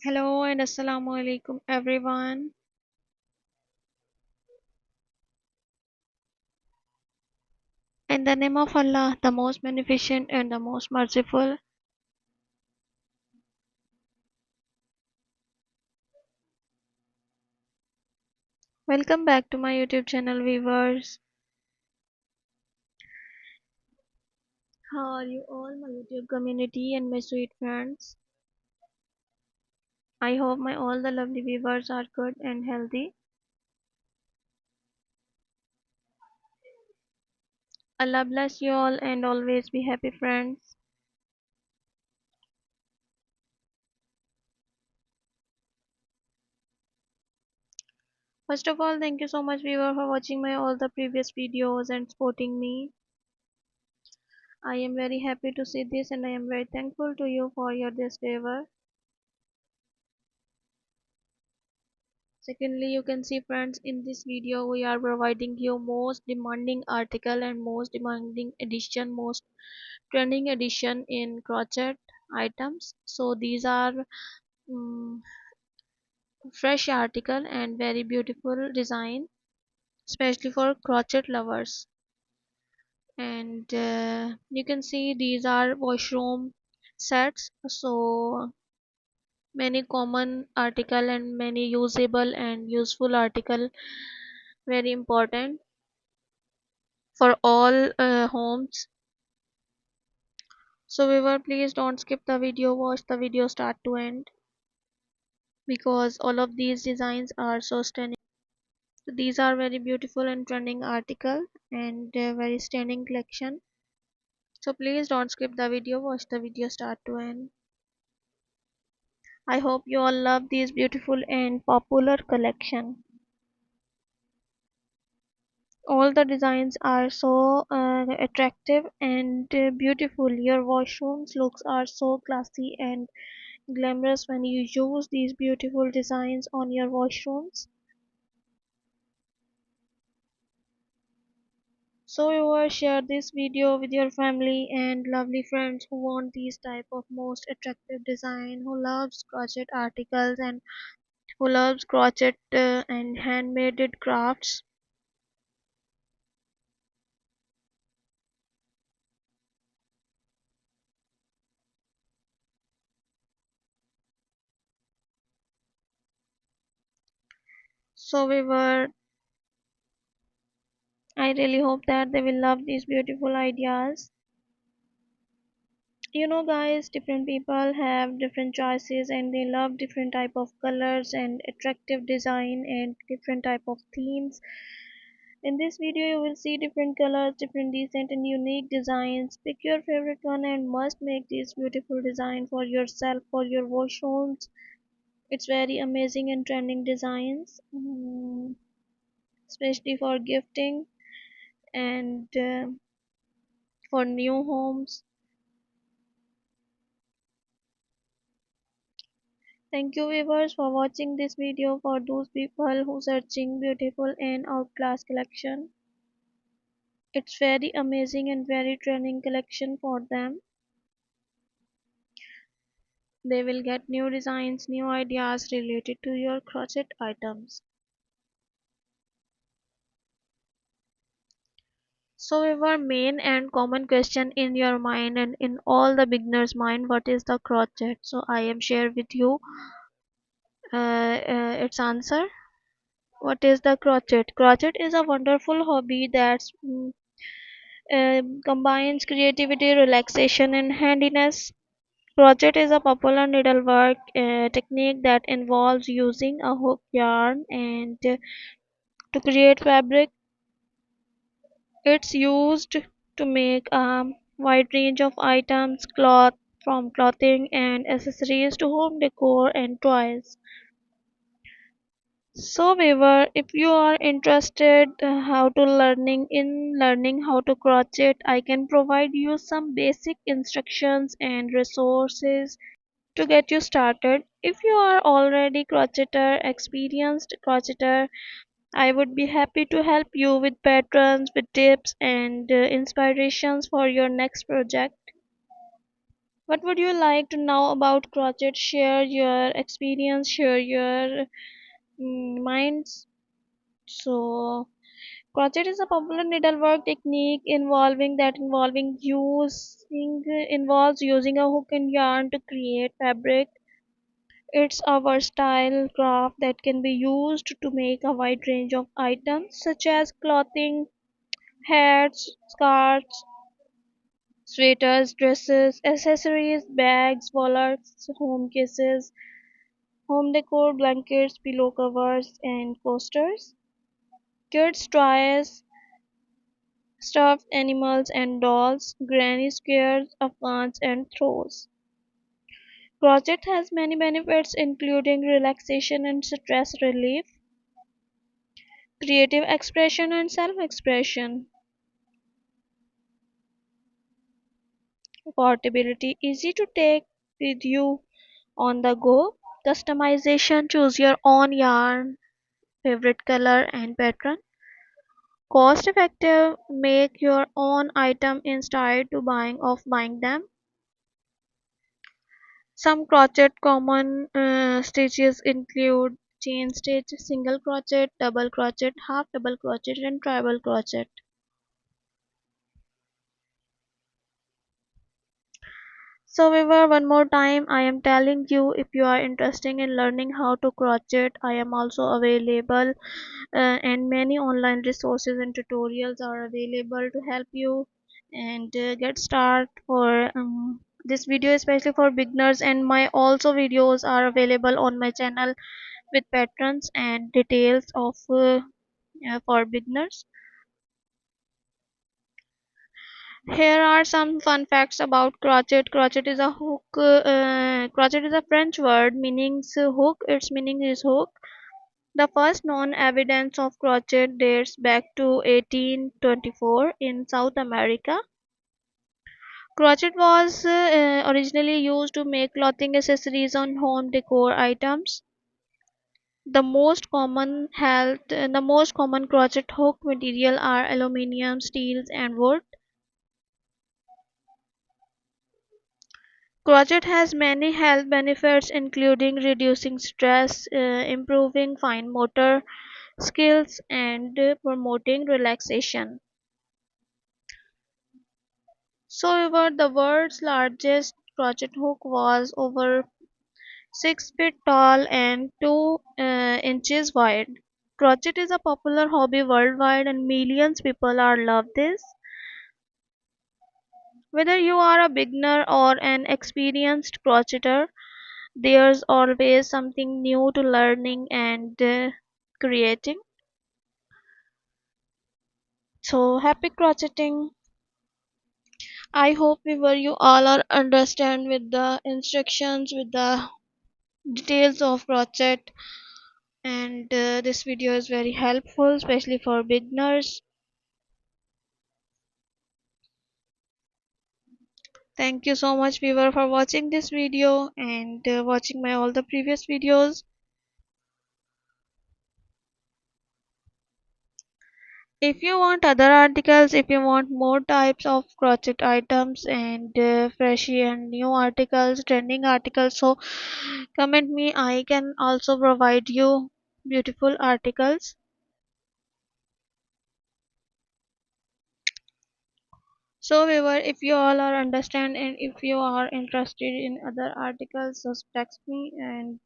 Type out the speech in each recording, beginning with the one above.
Hello and Assalamu alaikum everyone. In the name of Allah, the most beneficent and the most merciful. Welcome back to my YouTube channel viewers. How are you all, my YouTube community and my sweet friends? I hope my all the lovely viewers are good and healthy. Allah bless you all and always be happy friends. First of all, thank you so much viewer for watching my all the previous videos and supporting me. I am very happy to see this and I am very thankful to you for your this favor. Secondly, you can see friends, in this video we are providing you most demanding article and most demanding edition, most trending edition in crochet items. So these are mm fresh article and very beautiful design, especially for crochet lovers. And you can see these are washroom sets. So many common article and many usable and useful article, very important for all homes. So viewer, please don't skip the video, watch the video start to end, because all of these designs are so stunning. So these are very beautiful and trending article and very stunning collection. So please don't skip the video, watch the video start to end. I hope you all love these beautiful and popular collection. All the designs are so attractive and beautiful. Your washrooms looks are so classy and glamorous when you use these beautiful designs on your washrooms. So you will share this video with your family and lovely friends who want these type of most attractive design, who loves crochet articles and who loves crochet and handmade crafts. So I really hope that they will love these beautiful ideas. You know guys, different people have different choices and they love different type of colors and attractive design and different type of themes. In this video you will see different colors, different decent and unique designs. Pick your favorite one and must make this beautiful design for yourself, for your washrooms. It's very amazing and trending designs, especially for gifting and for new homes. Thank you viewers for watching this video. For those people who searching beautiful and outclass collection, it's very amazing and very trending collection for them. They will get new designs, new ideas related to your crochet items. So our main and common question in your mind and in all the beginners mind, what is the crochet? So I am share with you its answer. What is the crochet? Crochet is a wonderful hobby that combines creativity, relaxation, and handiness. Crochet is a popular needlework technique that involves using a hook yarn and to create fabric. It's used to make a wide range of items, cloth, from clothing and accessories to home decor and toys. So viewer, if you are interested how to learning how to crochet, I can provide you some basic instructions and resources to get you started. If you are already crocheter, experienced crocheter, I would be happy to help you with patterns, with tips and inspirations for your next project. What would you like to know about crochet? Share your experience, share your minds. So crochet is a popular needlework technique involving using involves using a hook and yarn to create fabric. It's a versatile craft that can be used to make a wide range of items such as clothing, hats, scarves, sweaters, dresses, accessories, bags, wallets, home cases, home decor, blankets, pillow covers, and coasters. Kids' toys, stuffed animals and dolls, granny squares, afghans, and throws. Crochet has many benefits including relaxation and stress relief, creative expression and self-expression, portability, easy to take with you on the go, customization, choose your own yarn, favorite color and pattern, cost effective, make your own item instead to buying them. Some crochet common stitches include chain stitch, single crochet, double crochet, half double crochet, and treble crochet. So, Viva, one more time, I am telling you if you are interested in learning how to crochet, I am also available, and many online resources and tutorials are available to help you and get start for this video, especially for beginners. And my also videos are available on my channel with patterns and details of for beginners. Here are some fun facts about crochet. Crochet is a hook. Crochet is a French word meaning hook. Its meaning is hook. The first known evidence of crochet dates back to 1824 in South America. Crochet was originally used to make clothing accessories on home decor items. The most common crochet hook material are aluminium, steels, and wood. Crochet has many health benefits including reducing stress, improving fine motor skills, and promoting relaxation. So, however, the world's largest crochet hook was over 6 feet tall and 2 inches wide. Crochet is a popular hobby worldwide and millions people are love this. Whether you are a beginner or an experienced crocheter, there's always something new to learning and creating. So happy crocheting. I hope you all are understand with the instructions, with the details of crochet, and this video is very helpful especially for beginners. Thank you so much viewer for watching this video and watching my all the previous videos. If you want other articles, if you want more types of crochet items and freshy and new articles, trending articles, so comment me. I can also provide you beautiful articles. So viewer, if you all are understand and if you are interested in other articles, so text me. And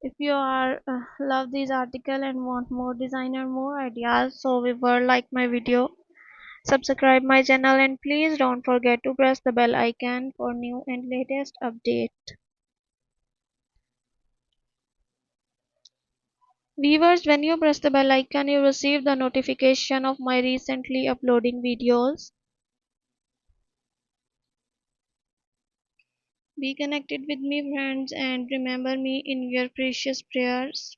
if you are love this article and want more design and more ideas, so viewer, like my video, subscribe my channel, and please don't forget to press the bell icon for new and latest update. Viewers, when you press the bell icon, you receive the notification of my recently uploading videos. Be connected with me, friends, and remember me in your precious prayers.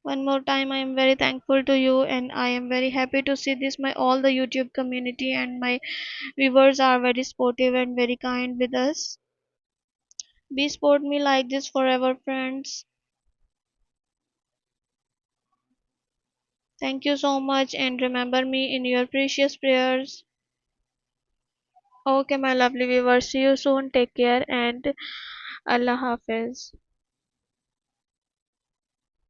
One more time, I am very thankful to you, and I am very happy to see this. My all the YouTube community and my viewers are very sportive and very kind with us. Be support me like this forever, friends. Thank you so much, and remember me in your precious prayers. Okay, my lovely viewers, see you soon. Take care and Allah Hafiz.